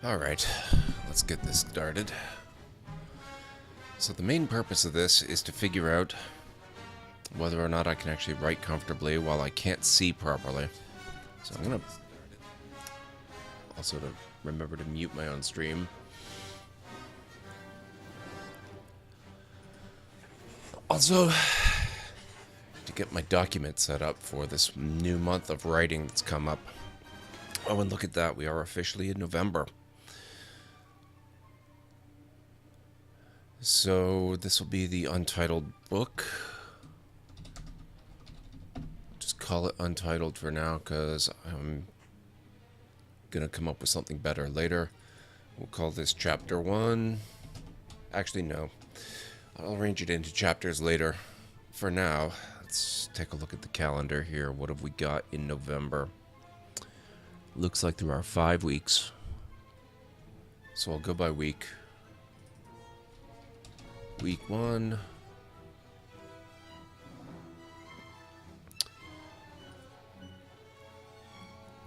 Alright, let's get this started. So the main purpose of this is to figure out whether or not I can actually write comfortably while I can't see properly. So I'm gonna also to remember to mute my own stream. Also, to get my document set up for this new month of writing that's come up. Oh, and look at that, we are officially in November. So this will be the untitled book. Just call it untitled for now, because I'm gonna come up with something better later. We'll call this chapter 1. Actually, no. I'll arrange it into chapters later. For now, let's take a look at the calendar here. What have we got in November? Looks like there are 5 weeks. So I'll go by week. Week 1.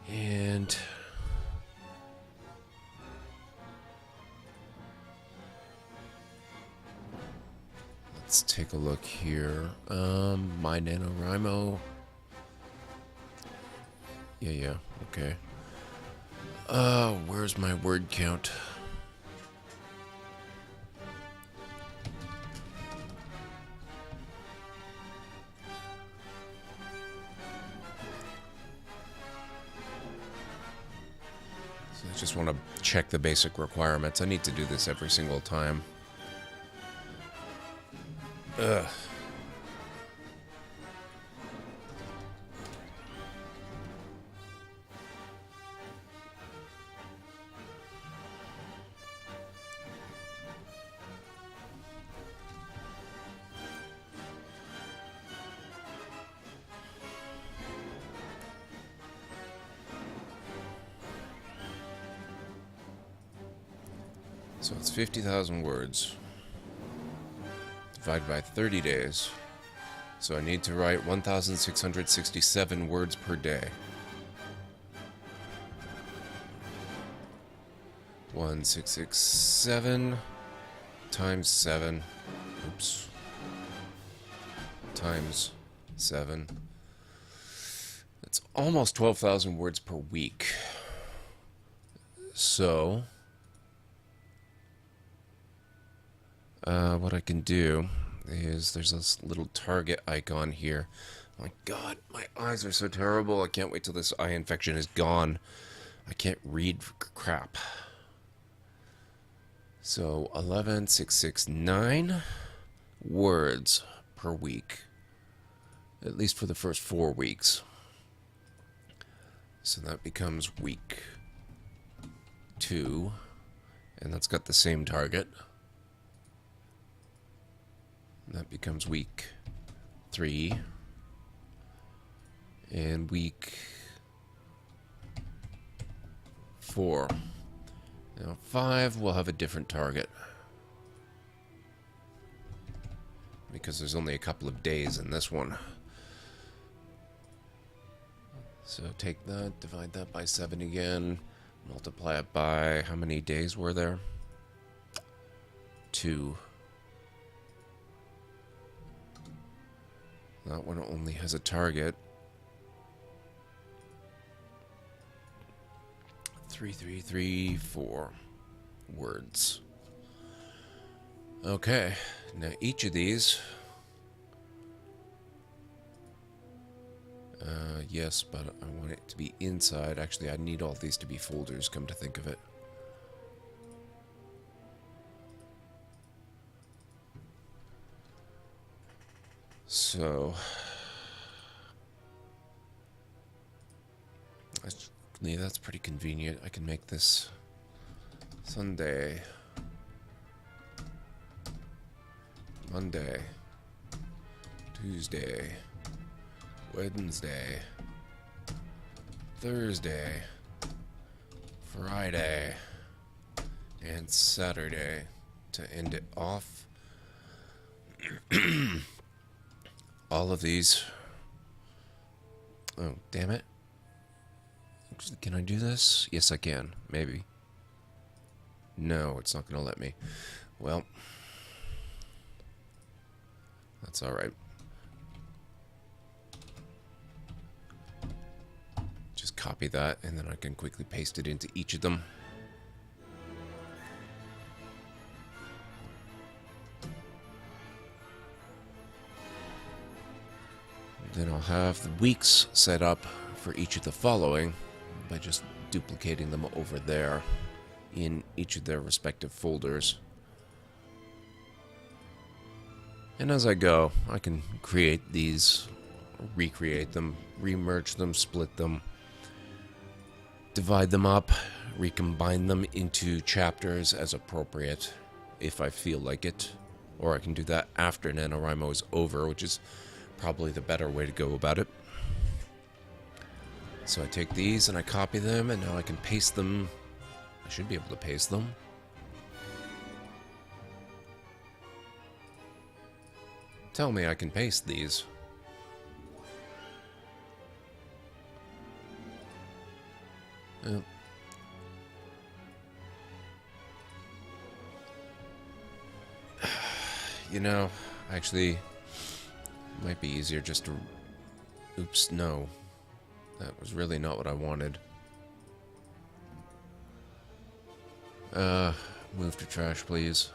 And let's take a look here. My NaNoWriMo. Yeah, okay. Where's my word count? So I just want to check the basic requirements. I need to do this every single time. Ugh. So it's 50,000 words. Divided by 30 days. So I need to write 1,667 words per day. 1,667 times 7. Oops. Times 7. It's almost 12,000 words per week. So what I can do is there's this little target icon here. My God, my eyes are so terrible. I can't wait till this eye infection is gone. I can't read for crap. So 11,669 words per week, at least for the first 4 weeks. So that becomes week 2, and that's got the same target. That becomes week 3. And week 4. Now 5 will have a different target. Because there's only a couple of days in this one. So take that, divide that by 7 again. Multiply it by how many days were there? 2. That one only has a target. 3,334 words. Okay, now each of these. Yes, but I want it to be inside. Actually, I need all these to be folders, come to think of it. So that's pretty convenient. I can make this Sunday, Monday, Tuesday, Wednesday, Thursday, Friday, and Saturday to end it off. All of these. Oh, damn it. Can I do this? Yes, I can. Maybe. No, it's not going to let me. Well, that's alright. Just copy that, and then I can quickly paste it into each of them. Then I'll have the weeks set up for each of the following by just duplicating them over there in each of their respective folders. And as I go, I can create these, recreate them, remerge them, split them, divide them up, recombine them into chapters as appropriate if I feel like it. Or I can do that after NaNoWriMo is over, which is probably the better way to go about it. So I take these and I copy them, and now I can paste them. I should be able to paste them. Tell me I can paste these. You know, actually, it might be easier just to... Oops, no. That was really not what I wanted. Move to trash, please.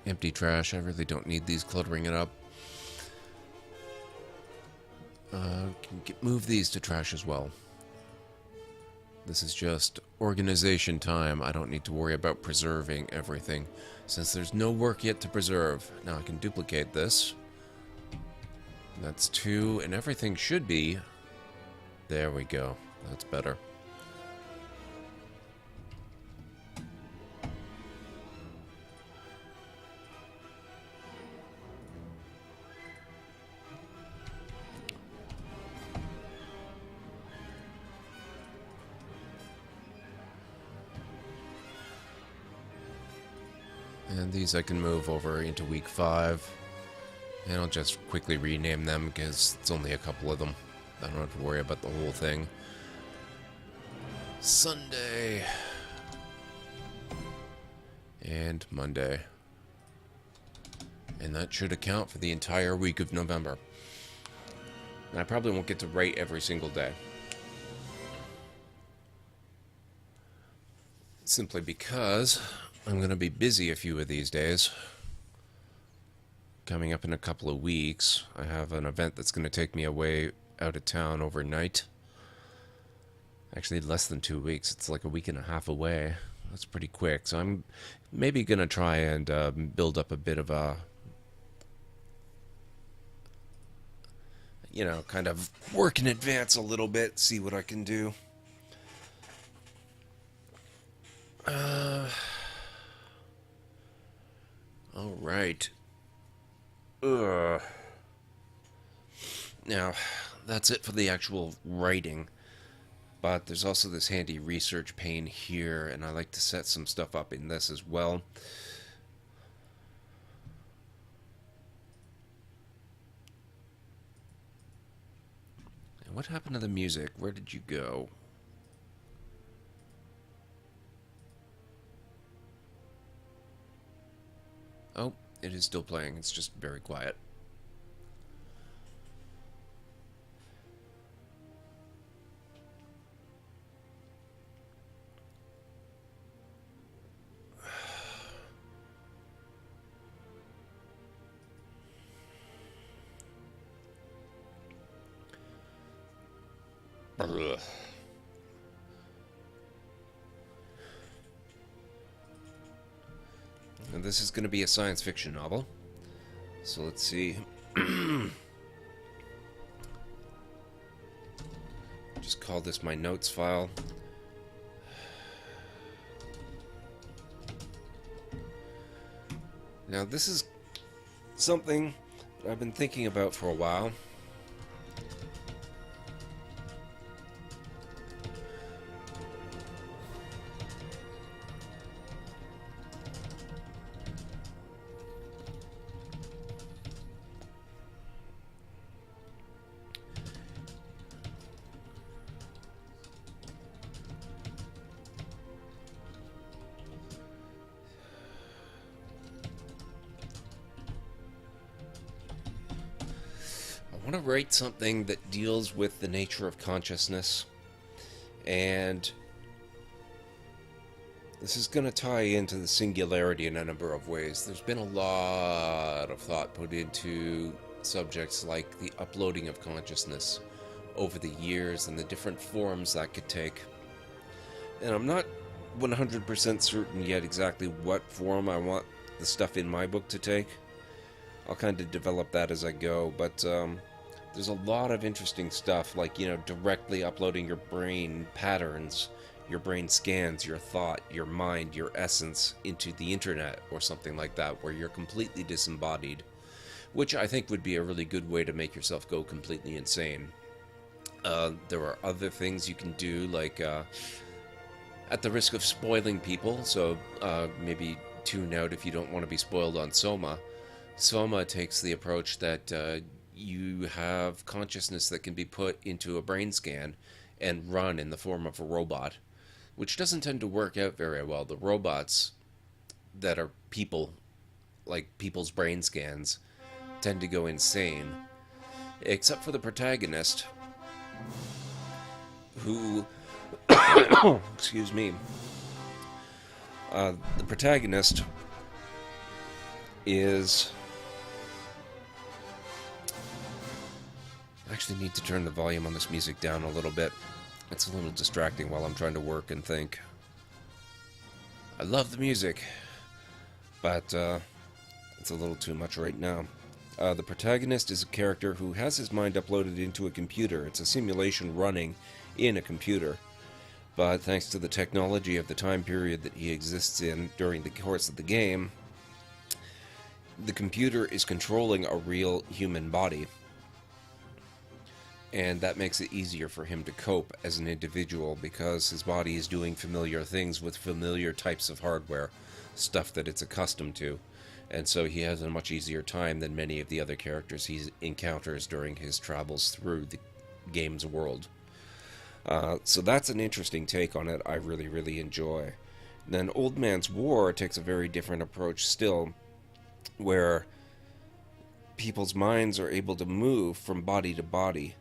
Empty trash. I really don't need these cluttering it up. Move these to trash as well. This is just organization time. I don't need to worry about preserving everything, since there's no work yet to preserve. Now I can duplicate this. That's 2, and everything should be... There we go. That's better. And these I can move over into week 5. And I'll just quickly rename them because it's only a couple of them. I don't have to worry about the whole thing. Sunday. And Monday. And that should account for the entire week of November. And I probably won't get to write every single day. Simply because I'm going to be busy a few of these days. Coming up in a couple of weeks, I have an event that's going to take me away out of town overnight. Actually, less than 2 weeks. It's like a week and a half away. That's pretty quick. So I'm maybe going to try and build up a bit of a, you know, kind of work in advance a little bit, see what I can do. All right. Now, that's it for the actual writing. But there's also this handy research pane here, and I like to set some stuff up in this as well. And what happened to the music? Where did you go? Oh, it is still playing. It's just very quiet. Ugh. And this is going to be a science fiction novel. So let's see. Just call this my notes file. Now this is something that I've been thinking about for a while. want to write something that deals with the nature of consciousness, and this is going to tie into the singularity in a number of ways. There's been a lot of thought put into subjects like the uploading of consciousness over the years and the different forms that could take. And I'm not 100% certain yet exactly what form I want the stuff in my book to take. I'll kind of develop that as I go, but there's a lot of interesting stuff, like, directly uploading your brain patterns, your brain scans, your thought, your mind, your essence into the internet or something like that, where you're completely disembodied, which I think would be a really good way to make yourself go completely insane. There are other things you can do, like, at the risk of spoiling people, so maybe tune out if you don't want to be spoiled on Soma. Soma takes the approach that you have consciousness that can be put into a brain scan and run in the form of a robot, which doesn't tend to work out very well. The robots that are people, like people's brain scans, tend to go insane, except for the protagonist, who excuse me, the protagonist is... I actually need to turn the volume on this music down a little bit. It's a little distracting while I'm trying to work and think. I love the music, but it's a little too much right now. The protagonist is a character who has his mind uploaded into a computer. It's a simulation running in a computer. But thanks to the technology of the time period that he exists in during the course of the game, the computer is controlling a real human body. And that makes it easier for him to cope as an individual, because his body is doing familiar things with familiar types of hardware, stuff that it's accustomed to. And so he has a much easier time than many of the other characters he encounters during his travels through the game's world. So that's an interesting take on it I really, really enjoy. Then Old Man's War takes a very different approach still, where people's minds are able to move from body to body,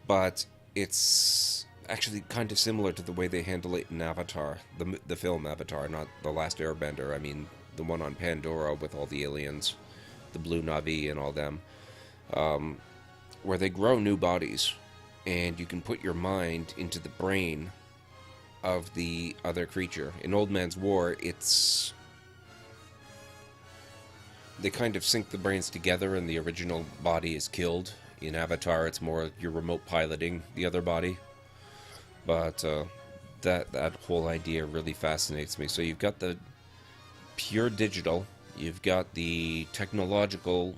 but it's actually kind of similar to the way they handle it in Avatar, the film Avatar, not The Last Airbender. I mean, the one on Pandora with all the aliens, the Blue Na'vi and all them, where they grow new bodies, and you can put your mind into the brain of the other creature. In Old Man's War, they kind of sync the brains together and the original body is killed. In Avatar, it's more you're remote piloting the other body. But that whole idea really fascinates me. So you've got the pure digital, you've got the technological,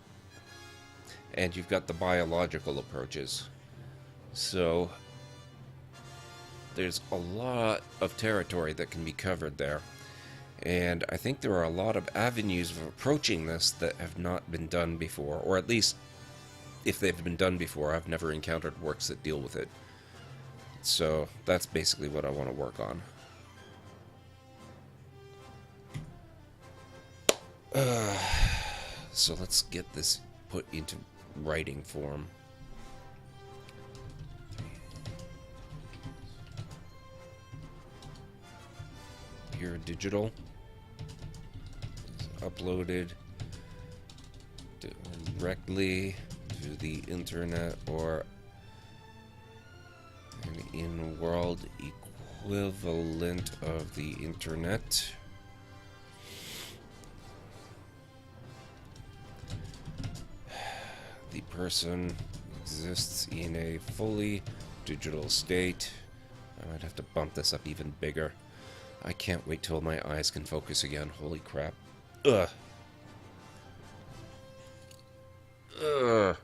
and you've got the biological approaches. So there's a lot of territory that can be covered there. And I think there are a lot of avenues of approaching this that have not been done before, or at least if they've been done before, I've never encountered works that deal with it. So that's basically what I want to work on. So let's get this put into writing form. Pure digital is uploaded directly to the internet or an in-world equivalent of the internet. The person exists in a fully digital state. I might have to bump this up even bigger. I can't wait till my eyes can focus again. Holy crap. Ugh. Ugh.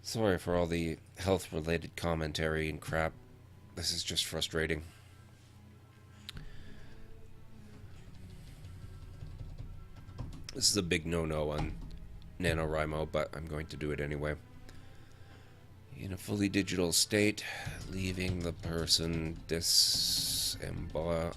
Sorry for all the health-related commentary and crap. This is just frustrating. This is a big no-no on NaNoWriMo, but I'm going to do it anyway. In a fully digital state, leaving the person disembodied.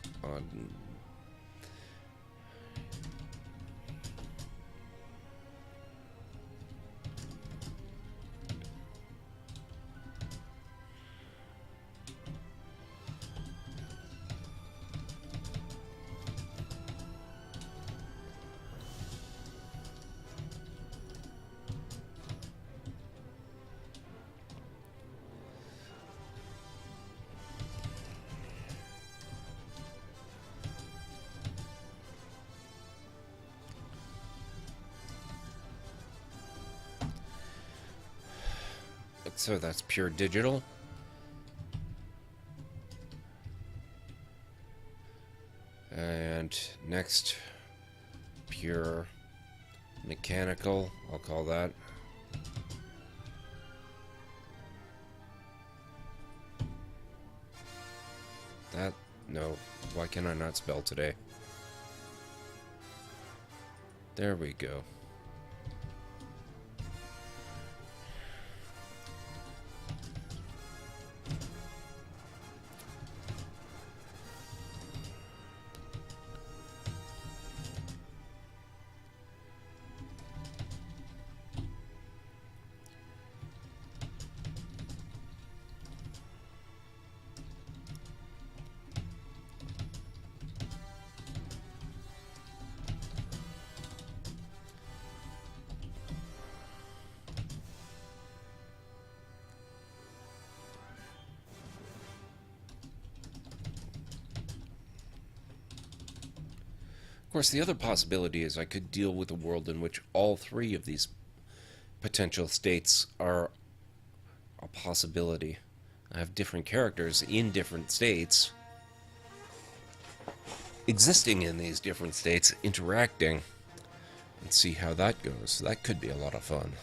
So that's pure digital. And next, pure mechanical, I'll call that. No, why can I not spell today? There we go. Of course, the other possibility is I could deal with a world in which all three of these potential states are a possibility. I have different characters in different states, existing in these different states, interacting, and see how that goes. That could be a lot of fun.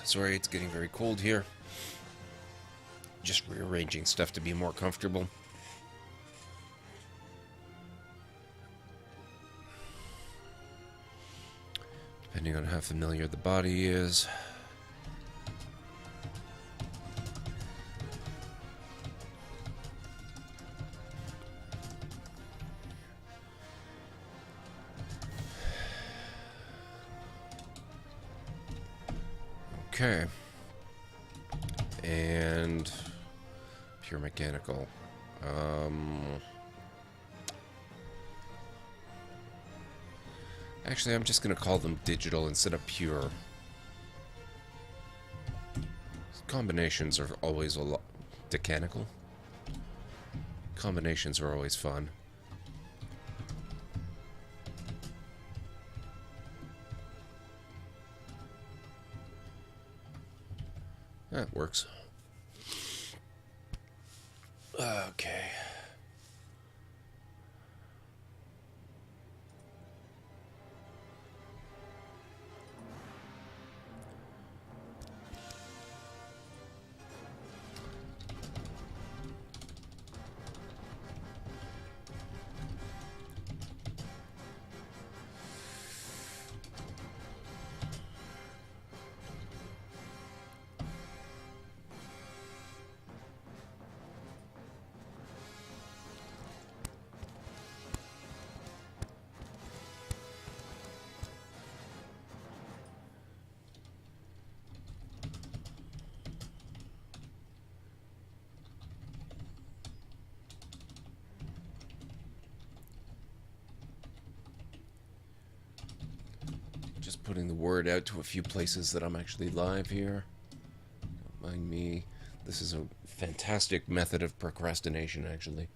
Sorry, it's getting very cold here. Just rearranging stuff to be more comfortable. Depending on how familiar the body is. Okay. And pure mechanical. Actually, I'm just going to call them digital instead of pure. Combinations are always a lot... Decanical? Combinations are always fun. That works. Okay. Just putting the word out to a few places that I'm actually live here. Don't mind me. This is a fantastic method of procrastination, actually.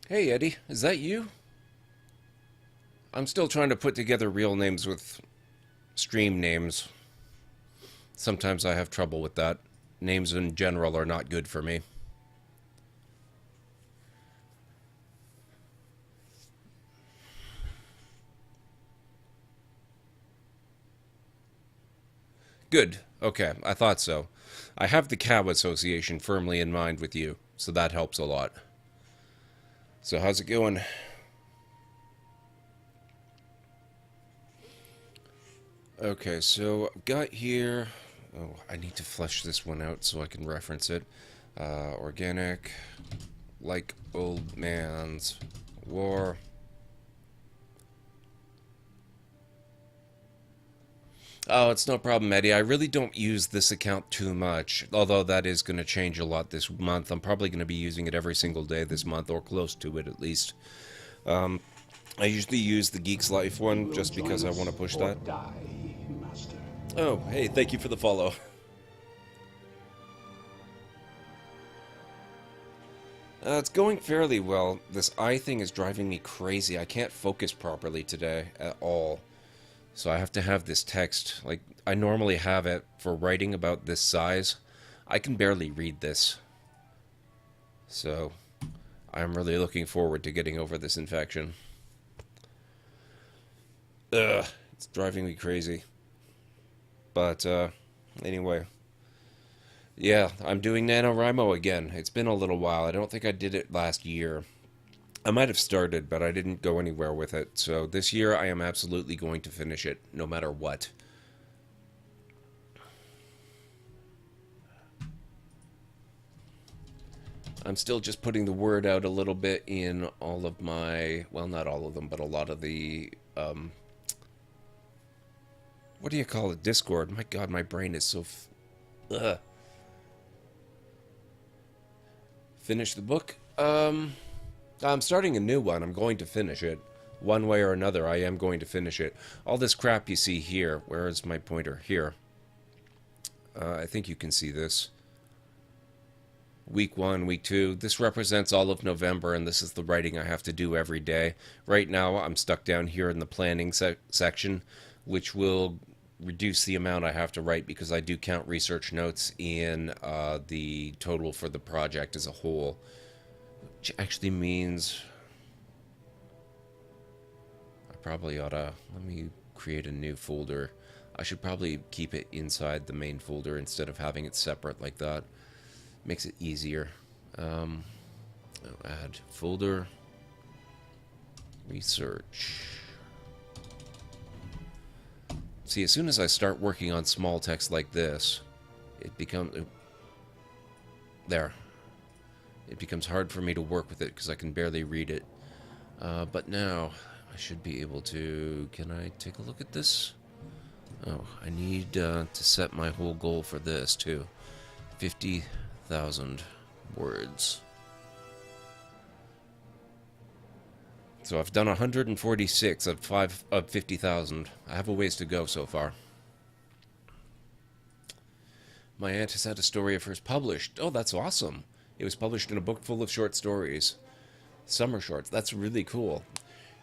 Hey, Eddie, is that you? I'm still trying to put together real names with stream names. Sometimes I have trouble with that. Names in general are not good for me. Good. Okay, I thought so. I have the Cow Association firmly in mind with you, so that helps a lot. So, how's it going? Okay, so I've got here. Oh, I need to flesh this one out so I can reference it. Organic, like old man's war. Oh, it's no problem, Eddie. I really don't use this account too much, although that is going to change a lot this month. I'm probably going to be using it every single day this month, or close to it at least. I usually use the Geek's Life one just because I want to push that. Oh, hey, thank you for the follow. It's going fairly well. This eye thing is driving me crazy. I can't focus properly today at all. So I have to have this text. Like, I normally have it for writing about this size. I can barely read this. So I'm really looking forward to getting over this infection. Ugh, it's driving me crazy. But, anyway. Yeah, I'm doing NaNoWriMo again. It's been a little while. I don't think I did it last year. I might have started, but I didn't go anywhere with it. So this year I am absolutely going to finish it, no matter what. I'm still just putting the word out a little bit in all of my, well, not all of them, but a lot of the, what do you call it? Discord. My God, my brain is so, ugh. Finish the book? I'm starting a new one. I'm going to finish it. One way or another, I am going to finish it. All this crap you see here, where is my pointer? Here. I think you can see this. Week 1, Week 2. This represents all of November, and this is the writing I have to do every day. Right now, I'm stuck down here in the planning section, which will reduce the amount I have to write because I do count research notes in the total for the project as a whole. Which actually means I probably ought to, let me create a new folder. I should probably keep it inside the main folder instead of having it separate like that. Makes it easier. Add folder, research. See, as soon as I start working on small text like this, it becomes, there. It becomes hard for me to work with it because I can barely read it. But now I should be able to, can I take a look at this? Oh, I need to set my whole goal for this too. 50,000 words. So I've done 146 of 50,000. I have a ways to go so far. My aunt has had a story of hers published. Oh, that's awesome. It was published in a book full of short stories. Summer shorts. That's really cool.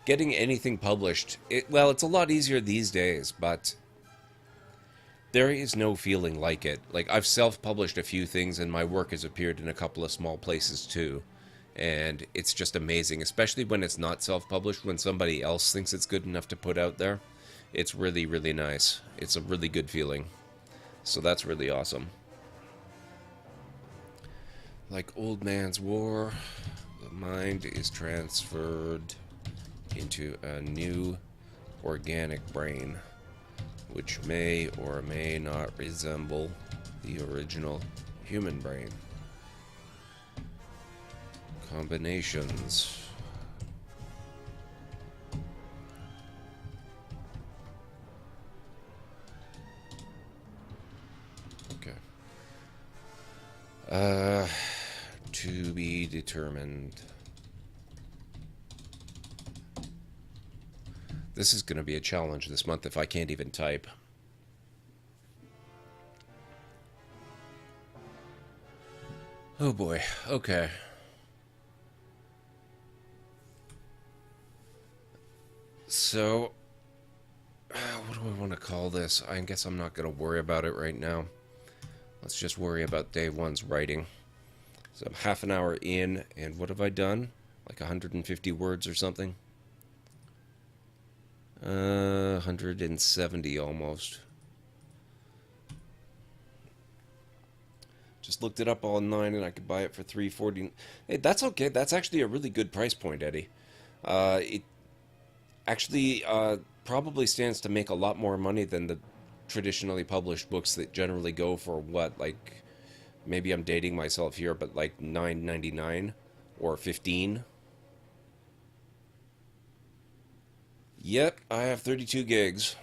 Getting anything published, well, it's a lot easier these days, but there is no feeling like it. Like, I've self-published a few things, and my work has appeared in a couple of small places, too. And it's just amazing, especially when it's not self-published, when somebody else thinks it's good enough to put out there. It's really, really nice. It's a really good feeling. So that's really awesome. Like Old Man's War, the mind is transferred into a new organic brain, which may or may not resemble the original human brain. Combinations. Okay. To be determined. This is going to be a challenge this month if I can't even type. Oh boy, okay. So, what do I want to call this? I guess I'm not going to worry about it right now. Let's just worry about day one's writing. So I'm half an hour in, and what have I done? Like 150 words or something? 170 almost. Just looked it up online, and I could buy it for 340. Hey, that's okay. That's actually a really good price point, Eddie. It actually probably stands to make a lot more money than the traditionally published books that generally go for what, like, maybe I'm dating myself here, but like 9.99 or 15. Yep, I have 32 gigs.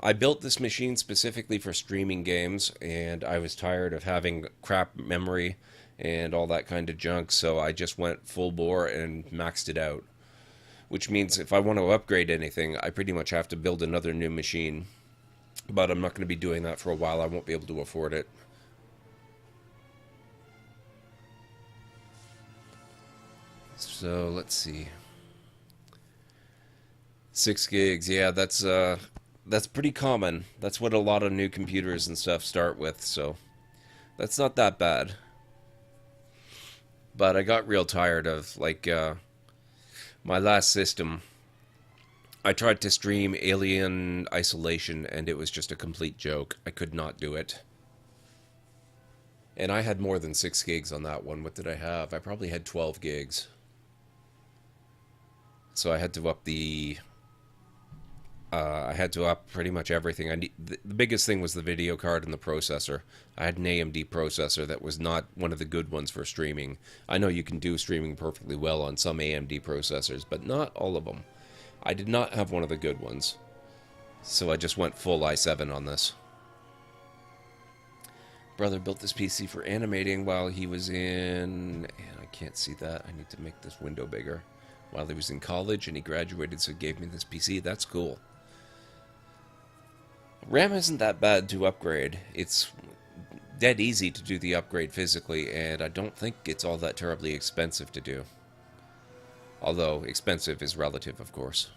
I built this machine specifically for streaming games, and I was tired of having crap memory and all that kind of junk, so I just went full bore and maxed it out. Which means if I want to upgrade anything, I pretty much have to build another new machine. But I'm not going to be doing that for a while. I won't be able to afford it. So let's see. 6 gigs, yeah, that's pretty common. That's what a lot of new computers and stuff start with, so that's not that bad. But I got real tired of my last system. I tried to stream Alien Isolation and it was just a complete joke. I could not do it. And I had more than 6 gigs on that one. What did I have? I probably had 12 gigs. So I had to up pretty much everything. The biggest thing was the video card and the processor. I had an AMD processor that was not one of the good ones for streaming. I know you can do streaming perfectly well on some AMD processors, but not all of them. I did not have one of the good ones. So I just went full i7 on this. Brother built this PC for animating while he was in... And I can't see that. I need to make this window bigger. While he was in college and he graduated, so he gave me this PC. That's cool. RAM isn't that bad to upgrade. It's dead easy to do the upgrade physically, and I don't think it's all that terribly expensive to do. Although, expensive is relative, of course.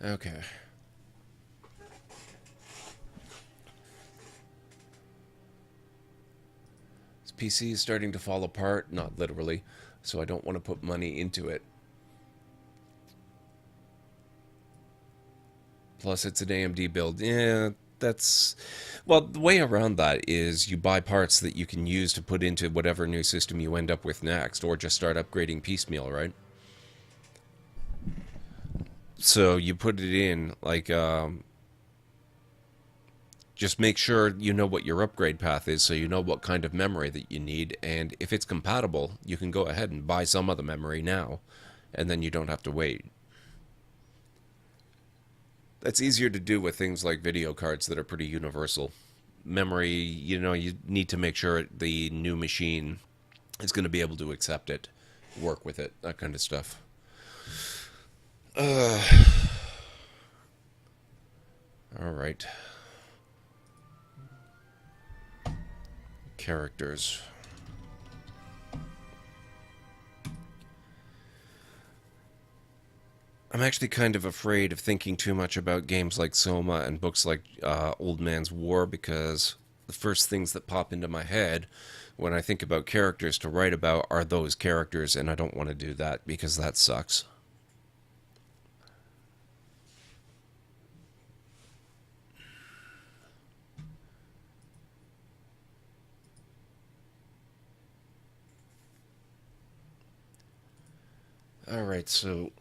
Okay. This PC is starting to fall apart, not literally, so I don't want to put money into it. Plus, it's an AMD build. Yeah, that's... Well, the way around that is you buy parts that you can use to put into whatever new system you end up with next, or just start upgrading piecemeal, right? So you put it in, just make sure you know what your upgrade path is so you know what kind of memory that you need, and if it's compatible, you can go ahead and buy some of the memory now, and then you don't have to wait. That's easier to do with things like video cards that are pretty universal. Memory, you need to make sure the new machine is going to be able to accept it, work with it, that kind of stuff. All right. Characters. I'm actually kind of afraid of thinking too much about games like Soma and books like Old Man's War, because the first things that pop into my head when I think about characters to write about are those characters, and I don't want to do that because that sucks. Alright, so...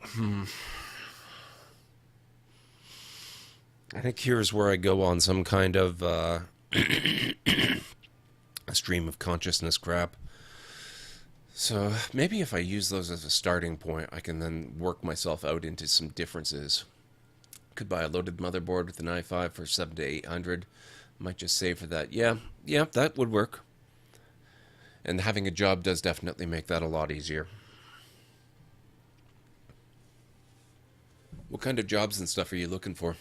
I think here's where I go on some kind of a stream of consciousness crap. So maybe if I use those as a starting point, I can then work myself out into some differences. Could buy a loaded motherboard with an i5 for 700 to 800. Might just save for that. Yeah, that would work. And having a job does definitely make that a lot easier. What kind of jobs and stuff are you looking for?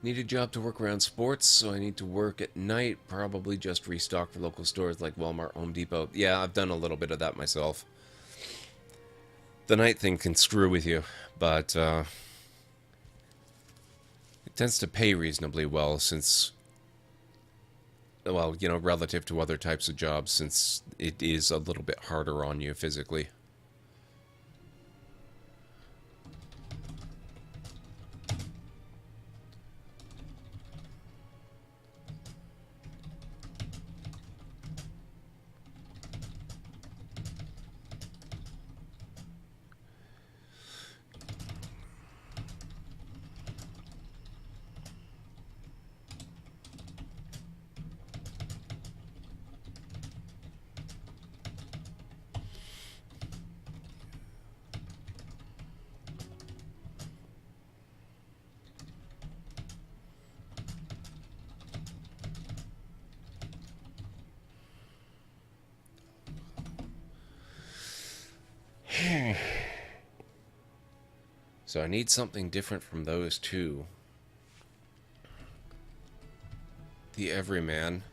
Need a job to work around sports, so I need to work at night, probably just restock for local stores like Walmart, Home Depot. Yeah, I've done a little bit of that myself. The night thing can screw with you, but it tends to pay reasonably well since, well, relative to other types of jobs, since it is a little bit harder on you physically. So I need something different from those two. The everyman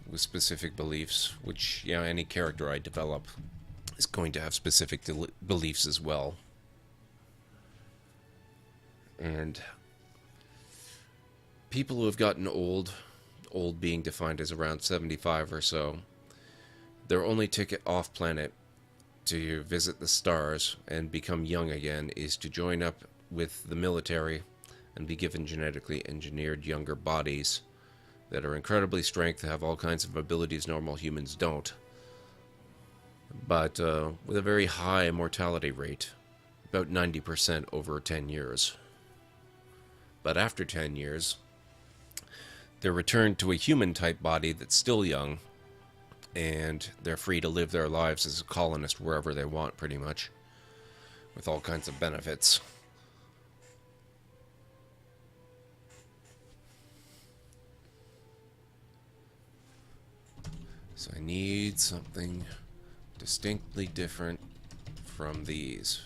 with specific beliefs, which, any character I develop is going to have specific beliefs as well. And people who have gotten old being defined as around 75 or so, their only ticket off planet to visit the stars and become young again is to join up with the military and be given genetically engineered younger bodies that are incredibly strong, have all kinds of abilities normal humans don't, but with a very high mortality rate, about 90% over 10 years. But after 10 years, they're returned to a human-type body that's still young, and they're free to live their lives as a colonist wherever they want, pretty much, with all kinds of benefits. So I need something distinctly different from these.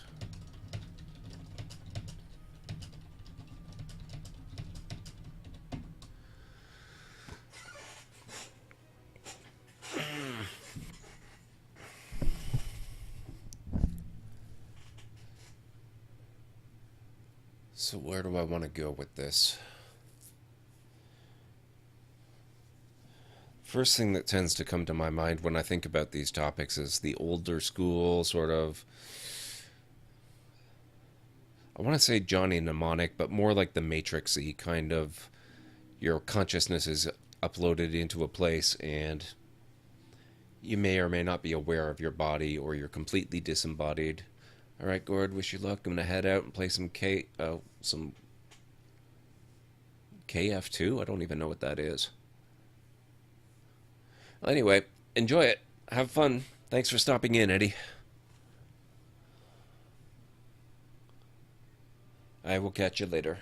So where do I want to go with this? First thing that tends to come to my mind when I think about these topics is the older school sort of, I want to say Johnny Mnemonic, but more like the Matrix-y kind of, your consciousness is uploaded into a place and you may or may not be aware of your body, or you're completely disembodied. Alright, Gord, wish you luck. I'm gonna head out and play some KF2? I don't even know what that is. Well, anyway, enjoy it. Have fun. Thanks for stopping in, Eddie. I will catch you later.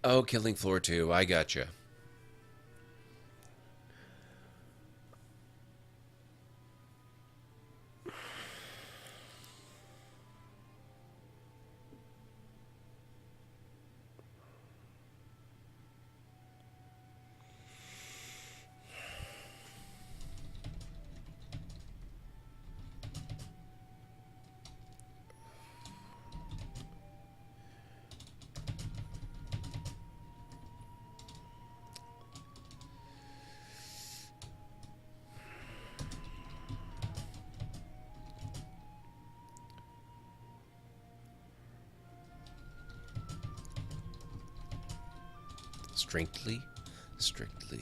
Oh, Killing Floor 2. I gotcha. Strictly? Strictly.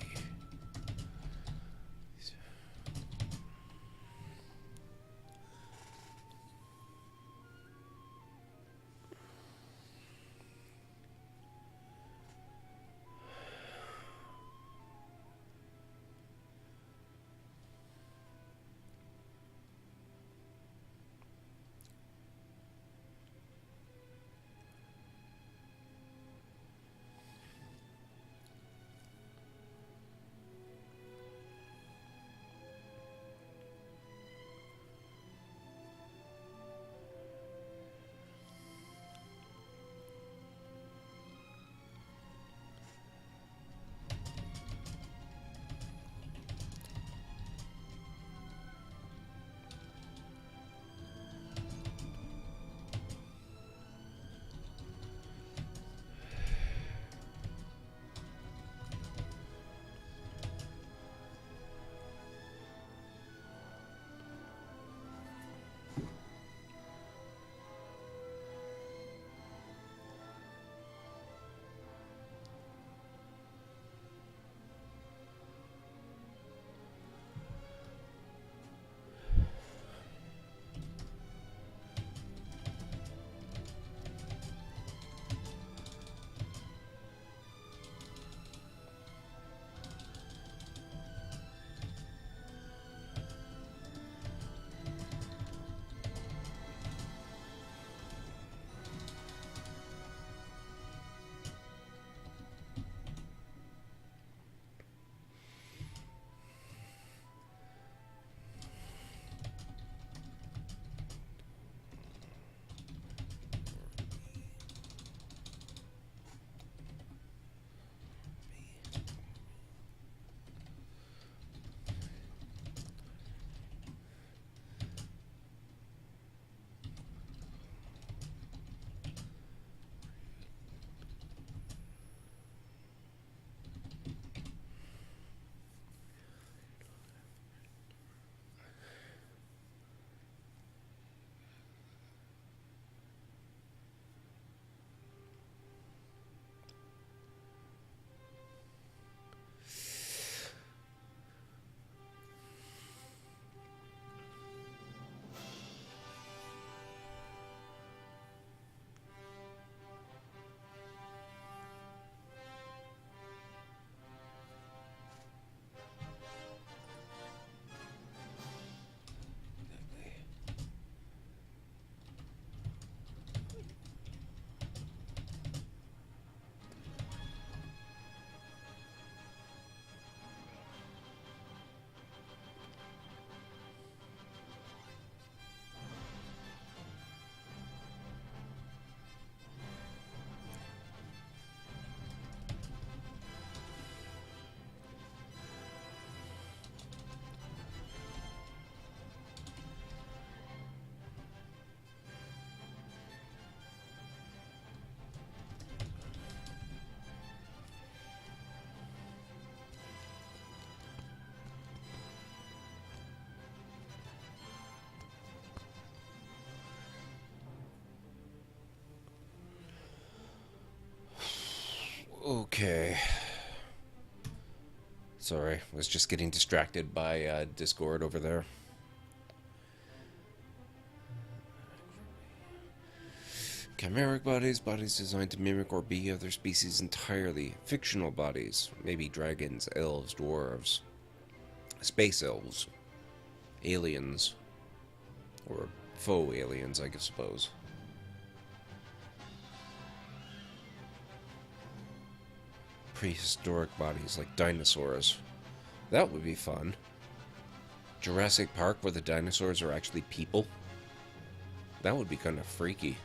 Okay. Sorry, was just getting distracted by Discord over there. Chimeric bodies, bodies designed to mimic or be other species entirely. Fictional bodies, maybe dragons, elves, dwarves, space elves, aliens, or faux aliens, I suppose. prehistoric bodies like dinosaurs. That would be fun. Jurassic Park where the dinosaurs are actually people. That would be kind of freaky.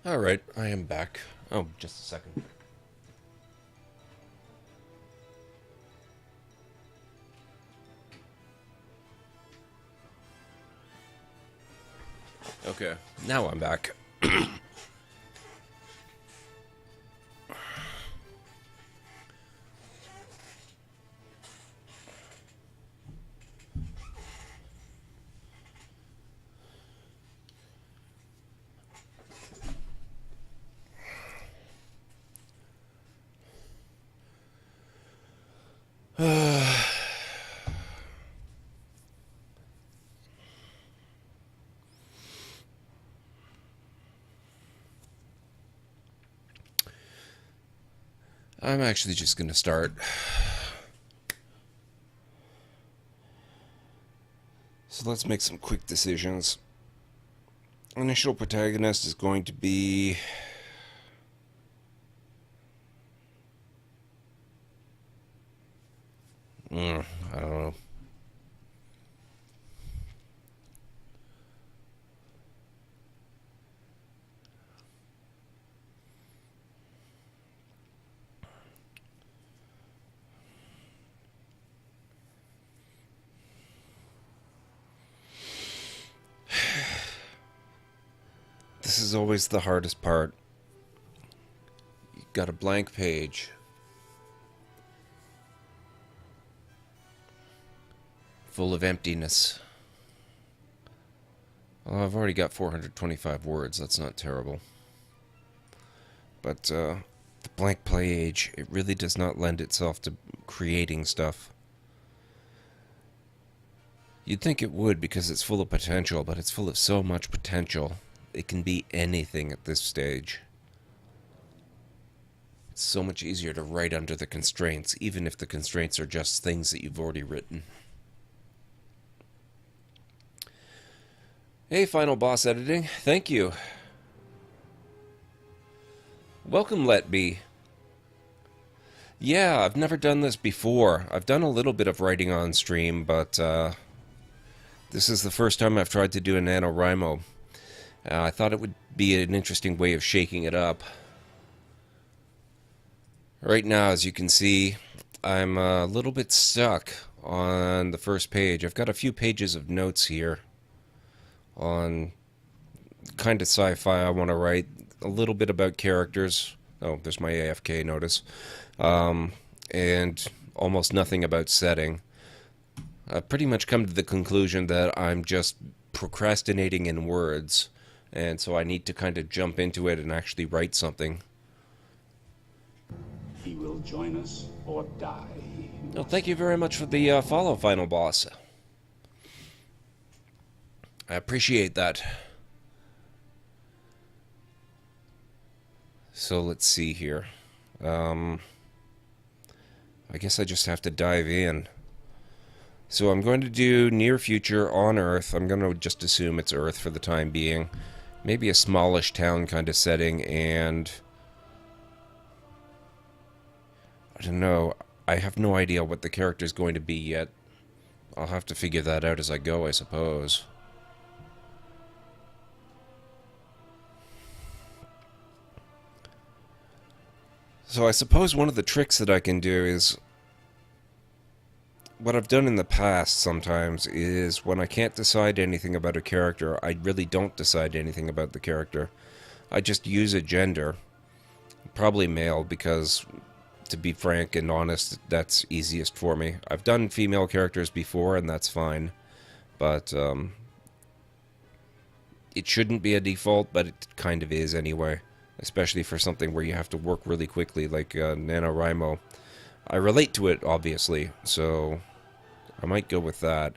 Alright, I am back. Oh, just a second. Okay, now I'm back. I'm actually just going to start. So let's make some quick decisions. Initial protagonist is going to be... I don't know. This is always the hardest part. You've got a blank page. Full of emptiness. Well, I've already got 425 words. That's not terrible. But the blank page, it really does not lend itself to creating stuff. You'd think it would because it's full of potential, but it's full of so much potential. It can be anything at this stage. It's so much easier to write under the constraints, even if the constraints are just things that you've already written. Hey, Final Boss Editing. Thank you. Welcome, Let Be. Yeah, I've never done this before. I've done a little bit of writing on stream, but this is the first time I've tried to do a NaNoWriMo. I thought it would be an interesting way of shaking it up. Right now, as you can see, I'm a little bit stuck on the first page. I've got a few pages of notes here on kind of sci-fi I want to write, a little bit about characters. Oh, there's my AFK notice. And almost nothing about setting. I've pretty much come to the conclusion that I'm just procrastinating in words, and so I need to kind of jump into it and actually write something. He will join us or die. Oh, thank you very much for the follow, Final Boss. I appreciate that. So let's see here. I guess I just have to dive in. So I'm going to do near future on Earth. I'm going to just assume it's Earth for the time being. Maybe a smallish town kind of setting, and I don't know. I have no idea what the character is going to be yet. I'll have to figure that out as I go, I suppose. So I suppose one of the tricks that I can do is, what I've done in the past sometimes is when I can't decide anything about a character, I really don't decide anything about the character. I just use a gender, probably male, because to be frank and honest, that's easiest for me. I've done female characters before and that's fine, but it shouldn't be a default, but it kind of is anyway. Especially for something where you have to work really quickly, like NaNoWriMo. I relate to it, obviously, so I might go with that.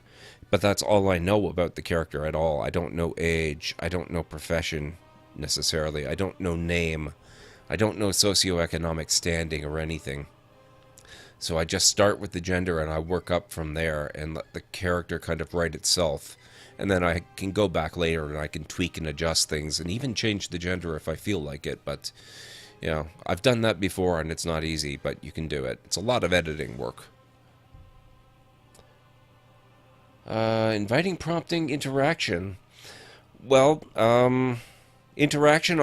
But that's all I know about the character at all. I don't know age. I don't know profession, necessarily. I don't know name. I don't know socioeconomic standing or anything. So I just start with the gender and I work up from there and let the character kind of write itself. And then I can go back later and I can tweak and adjust things and even change the gender if I feel like it. But, you know, I've done that before and it's not easy, but you can do it. It's a lot of editing work. Inviting, prompting, interaction. Well, interaction,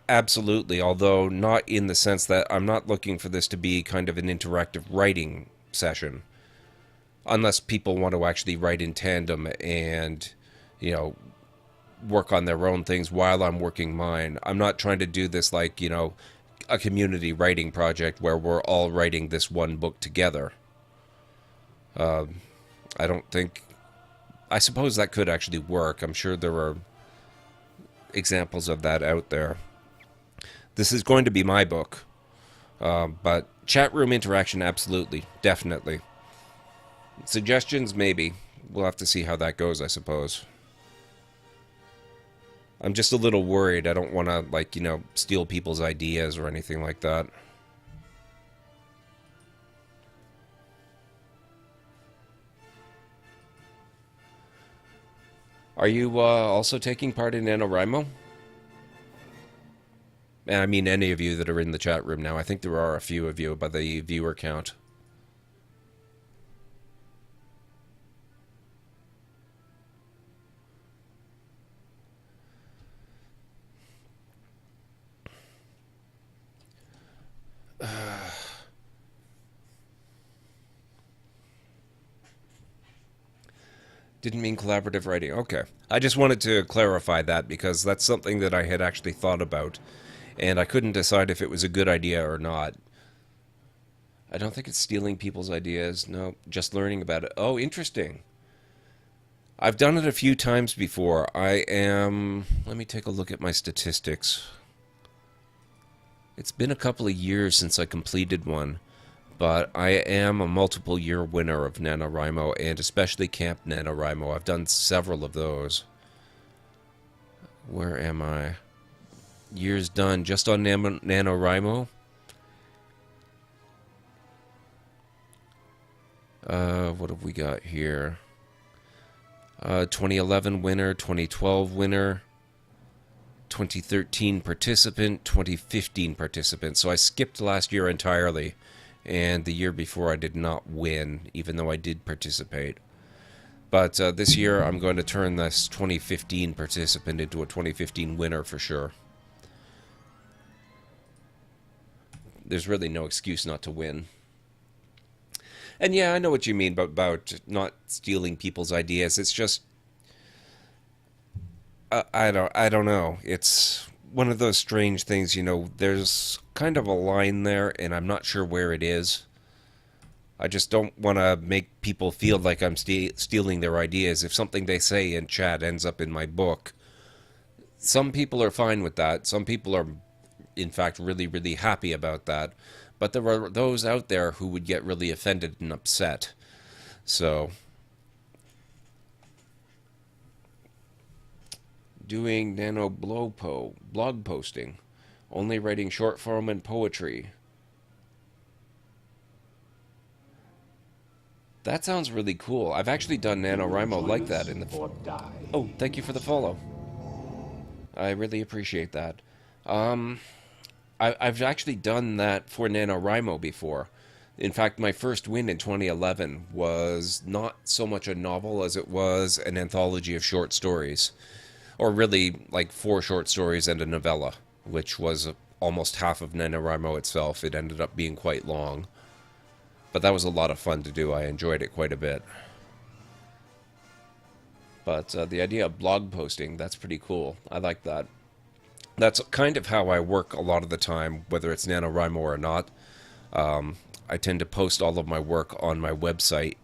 absolutely, although not in the sense that I'm not looking for this to be kind of an interactive writing session. Unless people want to actually write in tandem and, you know, work on their own things while I'm working mine. I'm not trying to do this like, you know, a community writing project where we're all writing this one book together. I don't think... I suppose that could actually work. I'm sure there are examples of that out there. This is going to be my book. But chat room interaction, absolutely. Definitely. Suggestions, maybe. We'll have to see how that goes, I suppose. I'm just a little worried. I don't want to, like, you know, steal people's ideas or anything like that. Are you also taking part in NaNoWriMo? And I mean any of you that are in the chat room now. I think there are a few of you by the viewer count. Didn't mean collaborative writing. Okay. I just wanted to clarify that because that's something that I had actually thought about, and I couldn't decide if it was a good idea or not. I don't think it's stealing people's ideas. No, just learning about it. Oh, interesting. I've done it a few times before. I am. Let me take a look at my statistics. It's been a couple of years since I completed one, but I am a multiple year winner of NaNoWriMo, and especially Camp NaNoWriMo. I've done several of those. Where am I? Years done just on NaNoWriMo. What have we got here? 2011 winner, 2012 winner, 2013 participant, 2015 participant. So I skipped last year entirely, and the year before I did not win, even though I did participate. But this year I'm going to turn this 2015 participant into a 2015 winner for sure. There's really no excuse not to win. And yeah, I know what you mean about not stealing people's ideas. It's just I don't know. It's one of those strange things, you know, there's kind of a line there and I'm not sure where it is. I just don't want to make people feel like I'm stealing their ideas. If something they say in chat ends up in my book, some people are fine with that. Some people are, in fact, really, really happy about that. But there are those out there who would get really offended and upset. So, doing blog posting, only writing short form and poetry. That sounds really cool. I've actually done NaNoWriMo like Join that us in the. or die. Oh, thank you for the follow. I really appreciate that. Um, I've actually done that for NaNoWriMo before. In fact, my first win in 2011 was not so much a novel as it was an anthology of short stories. Or really, like 4 short stories and a novella, which was almost half of NaNoWriMo itself. It ended up being quite long. But that was a lot of fun to do. I enjoyed it quite a bit. But the idea of blog posting, that's pretty cool. I like that. That's kind of how I work a lot of the time, whether it's NaNoWriMo or not. I tend to post all of my work on my website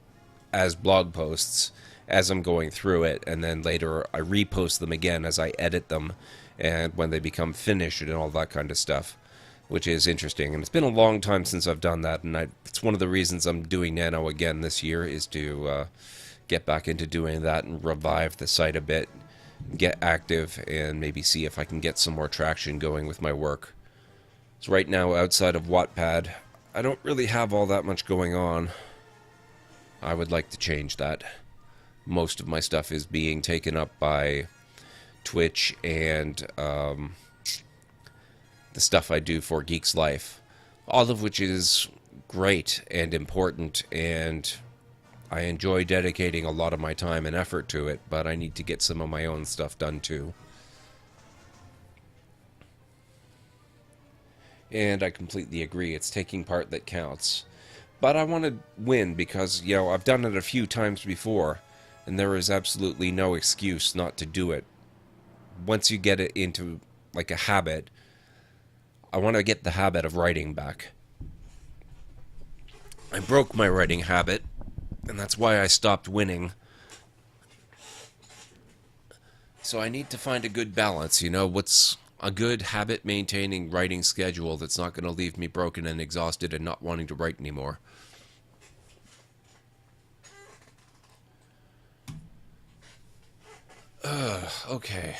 as blog posts as I'm going through it, and then later I repost them again as I edit them and when they become finished and all that kind of stuff, which is interesting. And it's been a long time since I've done that, and it's one of the reasons I'm doing Nano again this year is to get back into doing that and revive the site a bit, get active, and maybe see if I can get some more traction going with my work. So right now, outside of Wattpad, I don't really have all that much going on. I would like to change that. Most of my stuff is being taken up by Twitch and the stuff I do for Geeks Life, all of which is great and important, and I enjoy dedicating a lot of my time and effort to it, but I need to get some of my own stuff done too. And I completely agree, it's taking part that counts. But I want to win because, you know, I've done it a few times before, and there is absolutely no excuse not to do it. Once you get it into, like, a habit, I want to get the habit of writing back. I broke my writing habit, and that's why I stopped winning. So I need to find a good balance, you know, what's a good habit-maintaining writing schedule that's not going to leave me broken and exhausted and not wanting to write anymore. Okay.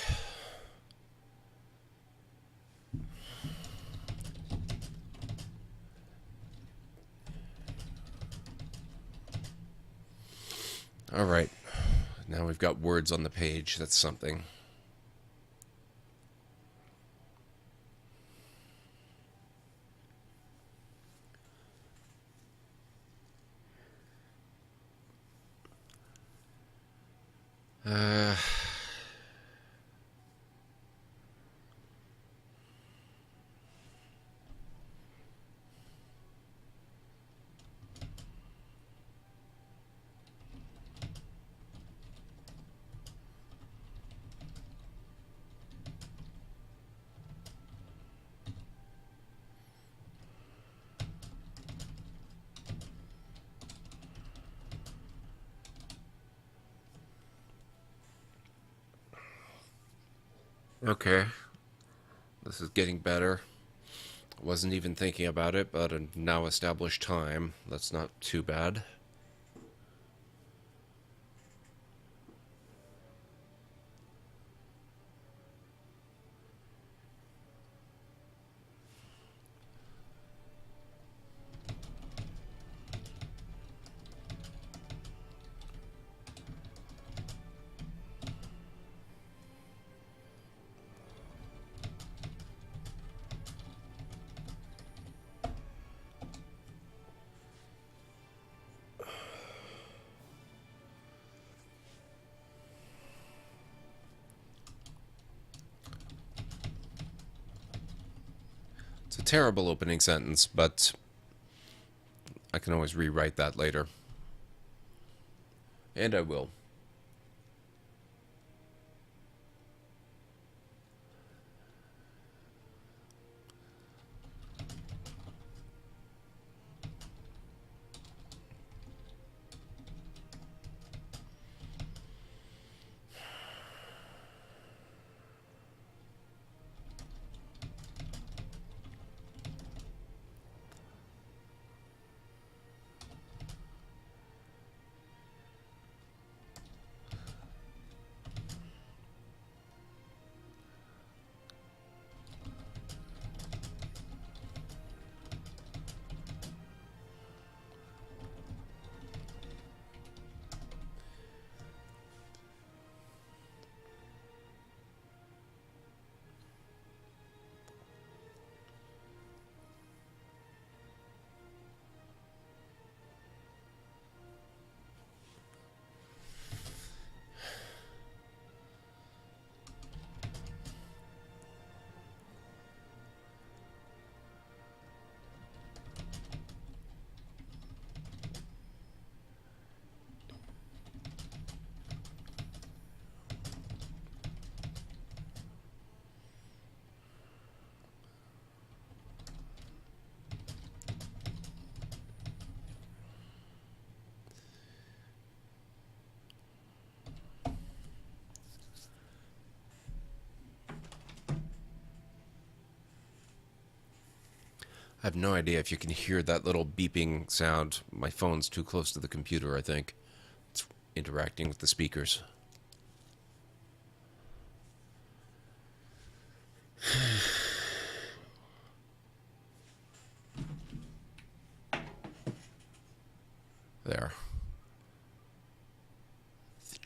All right. Now we've got words on the page. That's something. Uh... Okay, this is getting better. Wasn't even thinking about it, but a now established time. That's not too bad. It's a terrible opening sentence, but I can always rewrite that later. And I will. I have no idea if you can hear that little beeping sound. My phone's too close to the computer, I think. It's interacting with the speakers. There.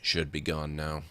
Should be gone now.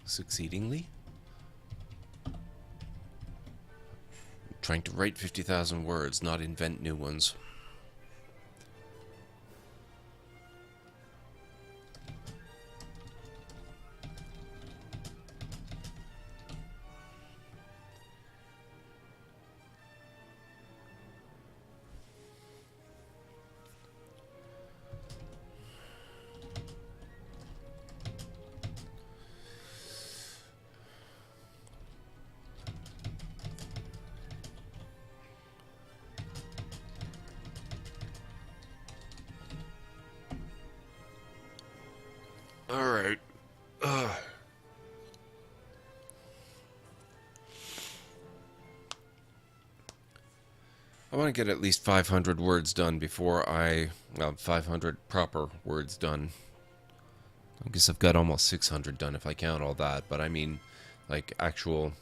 Succeedingly? Trying to write 50,000 words, not invent new ones. I want to get at least 500 words done before well, 500 proper words done. I guess I've got almost 600 done if I count all that, but I mean, like, actual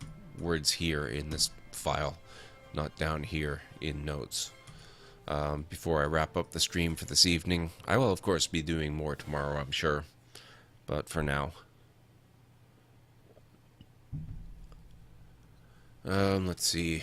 words here in this file, not down here in notes. Before I wrap up the stream for this evening. I will, of course, be doing more tomorrow, I'm sure, but for now. Let's see.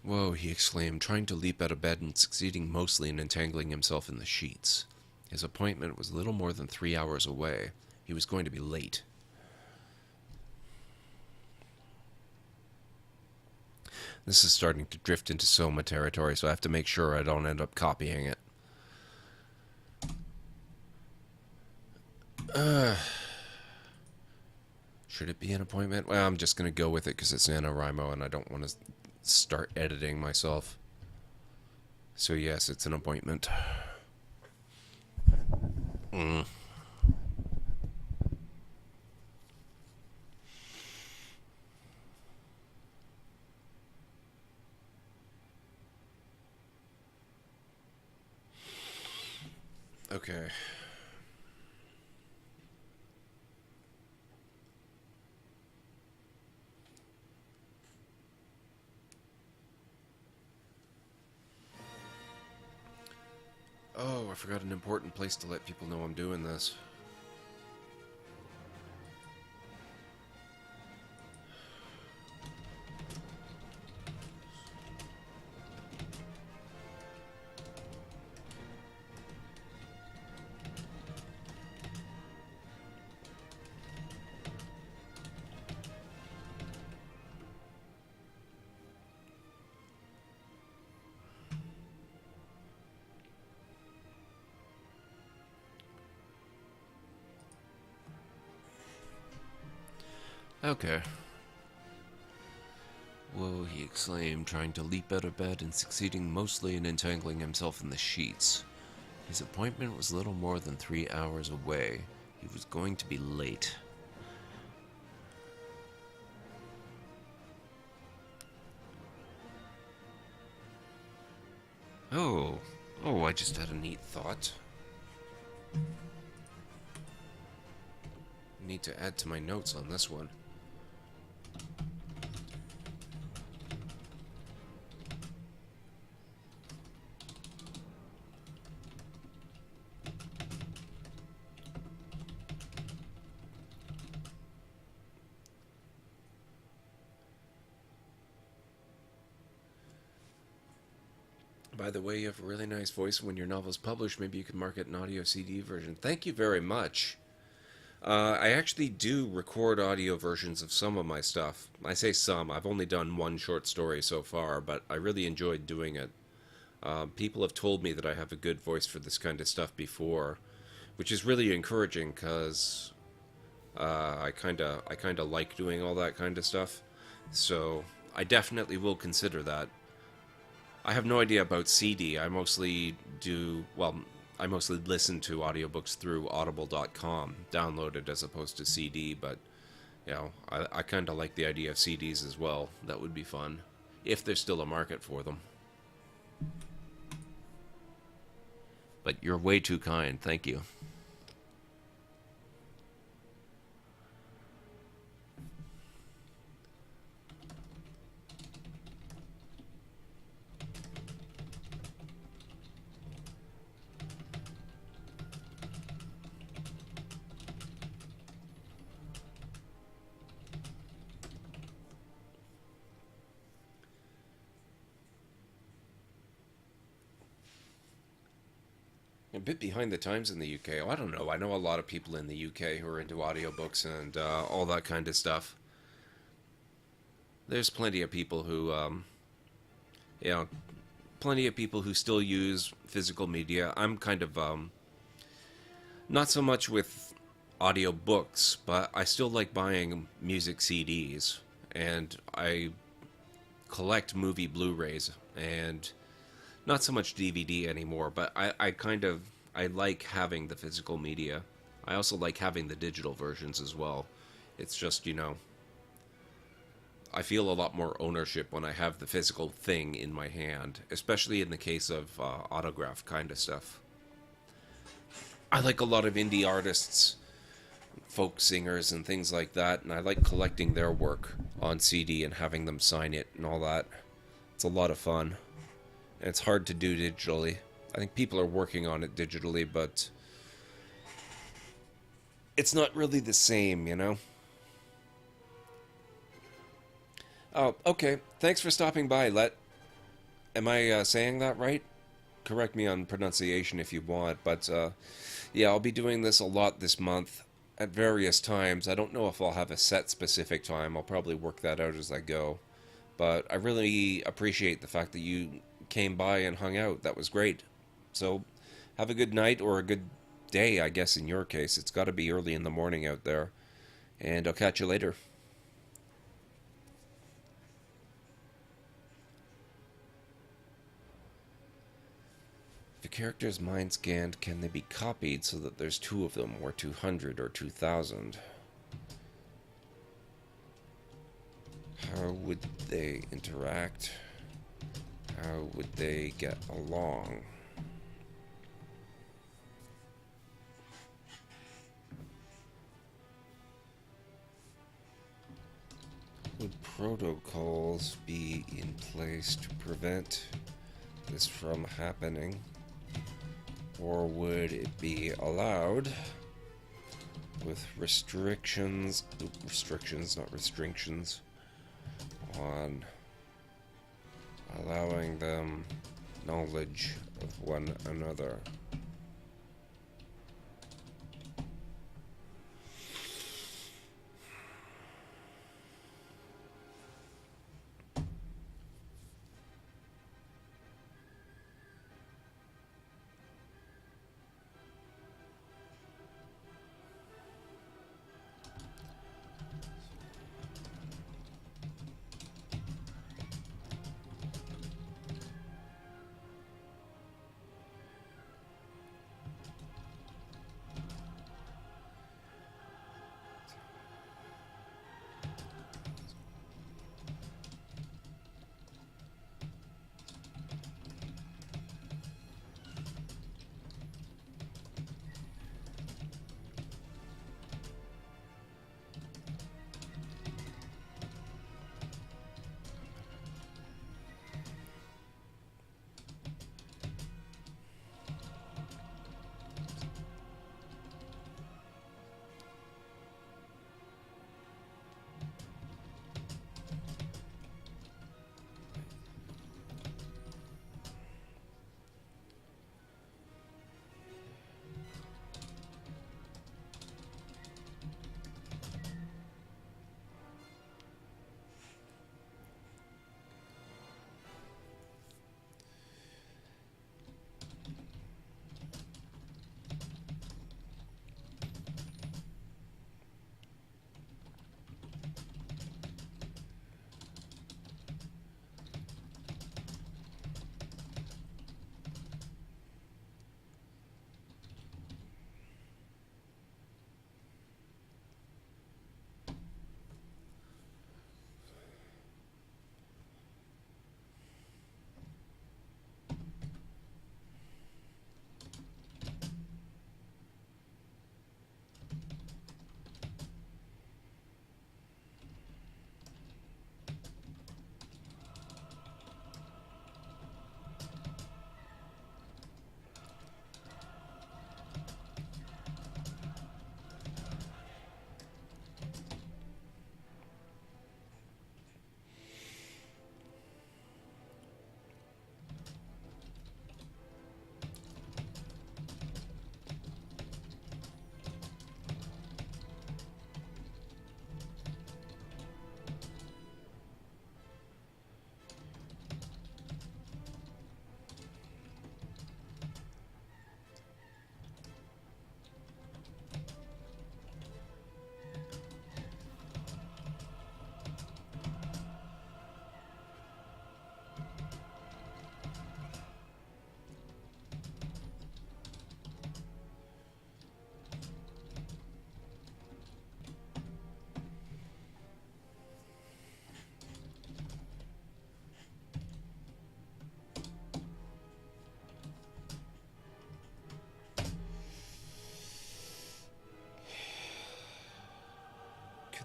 Whoa, he exclaimed, trying to leap out of bed and succeeding mostly in entangling himself in the sheets. His appointment was little more than 3 hours away. He was going to be late. This is starting to drift into Soma territory, so I have to make sure I don't end up copying it. Should it be an appointment? Well, I'm just going to go with it because it's NaNoWriMo and I don't want to start editing myself. So yes, it's an appointment. Okay. Oh, I forgot an important place to let people know I'm doing this. Okay. Whoa, he exclaimed, trying to leap out of bed and succeeding mostly in entangling himself in the sheets. His appointment was little more than 3 hours away. He was going to be late. Oh, I just had a neat thought. Need to add to my notes on this one. By the way, you have a really nice voice. When your novel's published, maybe you could market an audio CD version. Thank you very much. I actually do record audio versions of some of my stuff. I say some. I've only done one short story so far, but I really enjoyed doing it. People have told me that I have a good voice for this kind of stuff before, which is really encouraging because I kind of like doing all that kind of stuff. So I definitely will consider that. I have no idea about CD. I mostly listen to audiobooks through audible.com, downloaded as opposed to CD, but I kind of like the idea of CDs as well. That would be fun, if there's still a market for them. But you're way too kind, thank you. A bit behind the times in the UK. Oh, I don't know. I know a lot of people in the UK who are into audiobooks and all that kind of stuff. There's plenty of people who, plenty of people who still use physical media. I'm kind of, not so much with audiobooks, but I still like buying music CDs. And I collect movie Blu-rays. And Not so much DVD anymore, but I kind of I like having the physical media. I also like having the digital versions as well. It's just, I feel a lot more ownership when I have the physical thing in my hand, especially in the case of autograph kind of stuff. I like a lot of indie artists, folk singers, and things like that, and I like collecting their work on CD and having them sign it and all that. It's a lot of fun, and it's hard to do digitally. I think people are working on it digitally, but it's not really the same. Oh, okay. Thanks for stopping by, Let. Am I saying that right? Correct me on pronunciation if you want, but yeah, I'll be doing this a lot this month at various times. I don't know if I'll have a set specific time. I'll probably work that out as I go. But I really appreciate the fact that you came by and hung out. That was great. So have a good night or a good day, I guess, in your case. It's got to be early in the morning out there. And I'll catch you later. If a character's mind scanned, can they be copied so that there's two of them, or 200, or 2,000? How would they interact? How would they get along? Would protocols be in place to prevent this from happening? Or would it be allowed with restrictions, not restrictions, on allowing them knowledge of one another?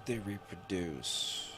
they reproduce.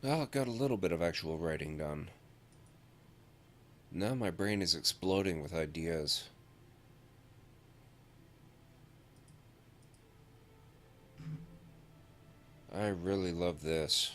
Well, I got a little bit of actual writing done. Now my brain is exploding with ideas. I really love this.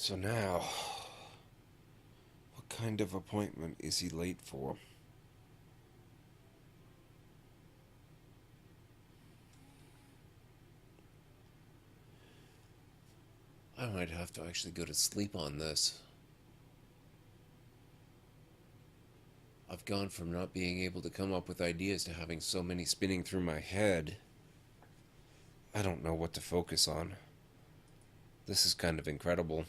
So now, what kind of appointment is he late for? I might have to actually go to sleep on this. I've gone from not being able to come up with ideas to having so many spinning through my head. I don't know what to focus on. This is kind of incredible.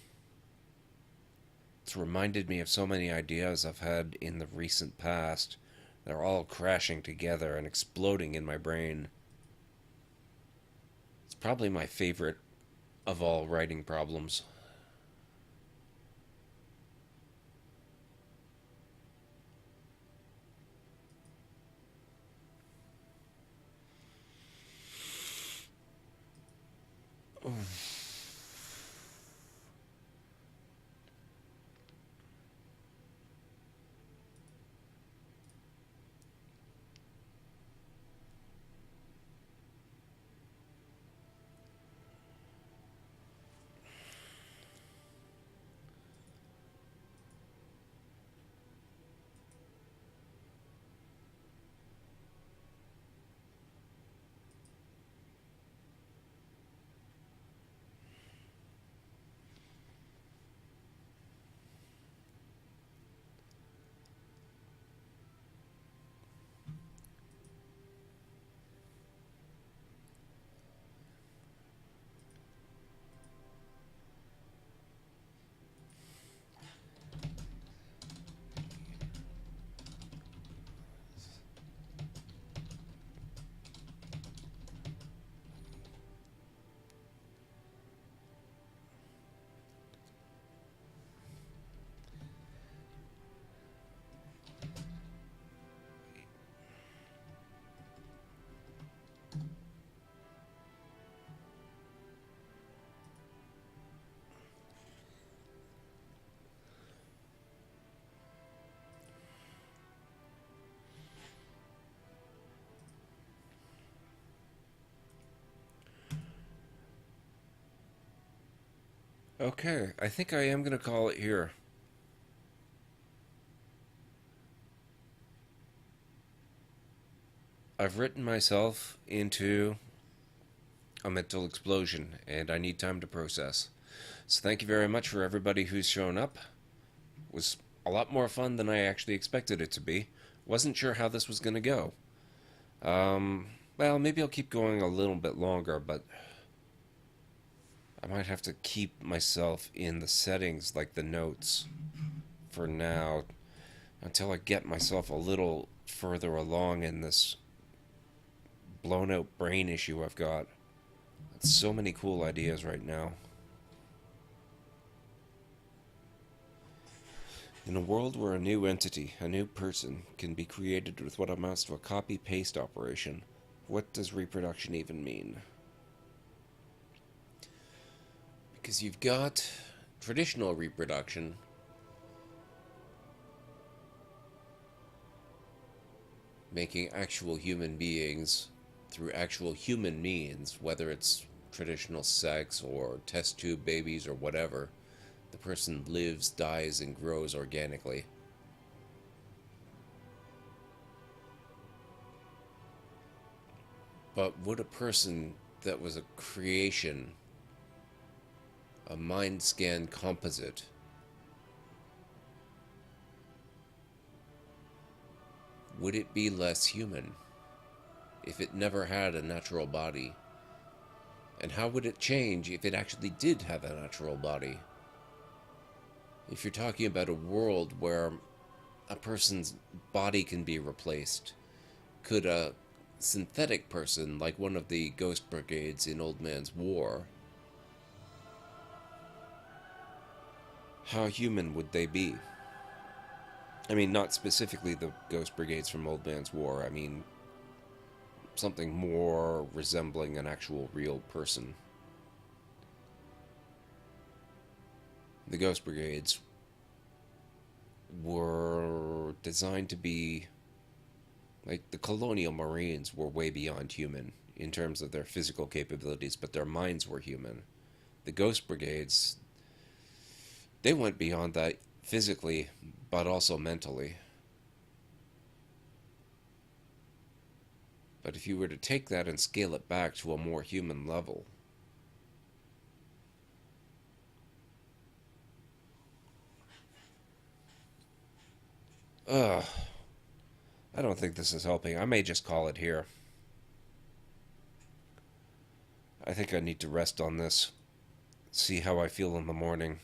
It's reminded me of so many ideas I've had in the recent past. They're all crashing together and exploding in my brain. It's probably my favorite of all writing problems. Okay, I think I am going to call it here. I've written myself into a mental explosion, and I need time to process. So thank you very much for everybody who's shown up. It was a lot more fun than I actually expected it to be. Wasn't sure how this was going to go. Well, maybe I'll keep going a little bit longer, but I might have to keep myself in the settings like the notes for now until I get myself a little further along in this blown out brain issue I've got. So many cool ideas right now. In a world where a new entity, a new person, can be created with what amounts to a copy-paste operation, what does reproduction even mean? Because you've got traditional reproduction, making actual human beings through actual human means, whether it's traditional sex or test tube babies or whatever. The person lives, dies, and grows organically. But would a person that was a creation, a mind scan composite, would it be less human if it never had a natural body? And how would it change if it actually did have a natural body? If you're talking about a world where a person's body can be replaced, could a synthetic person, like one of the ghost brigades in Old Man's War, how human would they be? I mean, not specifically the ghost brigades from Old Man's War. I mean, something more resembling an actual real person. The ghost brigades were designed to be like the colonial marines were way beyond human in terms of their physical capabilities, but their minds were human. The ghost brigades, They went beyond that physically, but also mentally. But if you were to take that and scale it back to a more human level, ugh, I don't think this is helping. I may just call it here. I think I need to rest on this, see how I feel in the morning.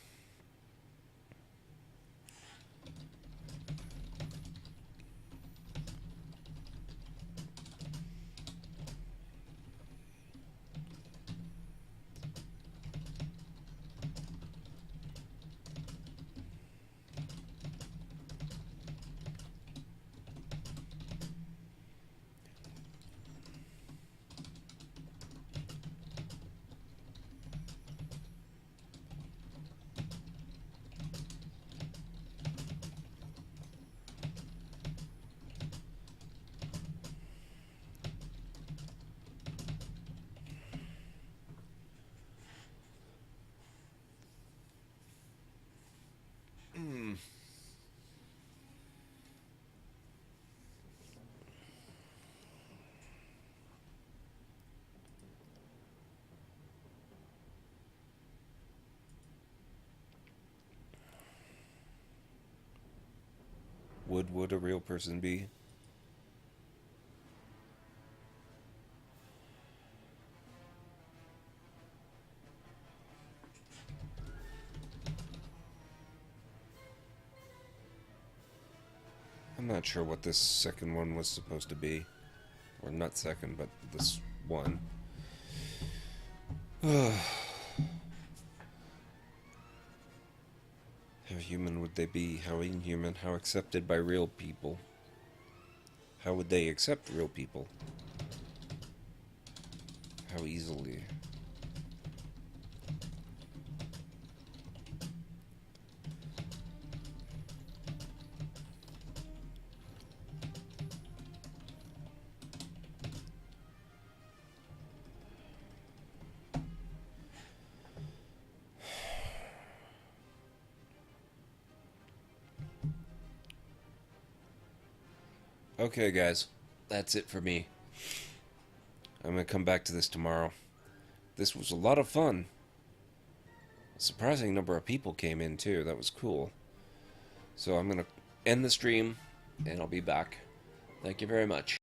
Would a real person be? I'm not sure what this second one was supposed to be. Or not second, but this one. How human would they be? How inhuman? How accepted by real people? How would they accept real people? How easily? Okay, guys. That's it for me. I'm gonna come back to this tomorrow. This was a lot of fun. A surprising number of people came in, too. That was cool. So I'm gonna end the stream, and I'll be back. Thank you very much.